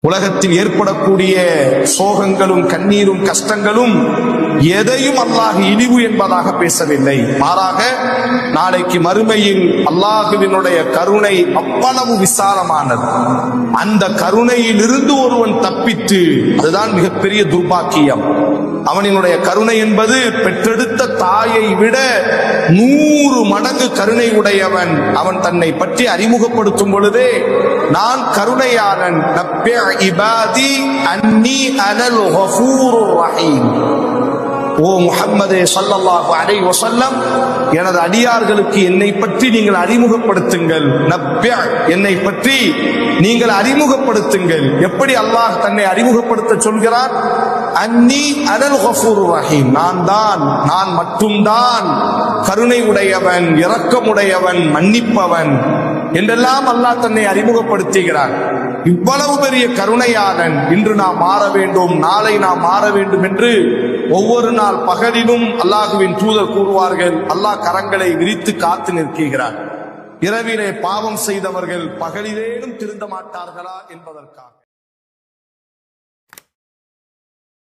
உலகத்தில் ஏற்படக்கூடிய சோகங்களும் கண்ணீரும் கஷ்டங்களும் எதையும் அல்லாஹ் இழிவு என்பதாக பேசவில்லை. மாறாக நாளைக்கு மறுமையில் அல்லாஹுவினுடைய கருணை அவ்வளவு விசாலமானது. அந்த கருணையில் இருந்து ஒருவன் தப்பித்து, அதுதான் மிகப்பெரிய துர்பாக்கியம். அவனினுடைய கருணை என்பது பெற்றெடுத்த தாயை விட 100 மடங்கு கருணை உடையவன். அவன் தன்னை பற்றி அறிமுகப்படுத்தும் பொழுதே, நான் கருணையாளன், நப்பி இபாதி அன்னி அனல் கஃபூருர் ரஹீம். ஓ முஹம்மதே ஸல்லல்லாஹு அலைஹி வஸல்லம், எனது அடியார்களுக்கு என்னை பற்றி நீங்கள் அறிமுகப்படுத்துங்கள். நப்பி, என்னை பற்றி நீங்கள் அறிமுகப்படுத்துங்கள். எப்படி அல்லாஹ் தன்னை அறிமுகப்படுத்த சொல்கிறார்? அன்னி அனல் கஃபூருர் ரஹீம், நான் மட்டும்தான் கருணை உடையவன், இரக்கமுடையவன், மன்னிப்பவன் என்றெல்லாம் அல்லாஹ் தன்னை அறிமுகப்படுத்துகிறார். இவ்வளவு பெரிய கருணையாளன் இன்று நாம் மாற வேண்டும், நாளை நாம் மாற வேண்டும் என்று ஒவ்வொரு நாள் பகலிலும் அல்லாஹுவின் தூதர் கூறுவார்கள். அல்லாஹ் கரங்களை விரித்து காத்து நிற்கிறார். இரவிலே பாவம் செய்தவர்கள் பகலிலேனும் திருந்த மாட்டார்களா என்பதற்காக.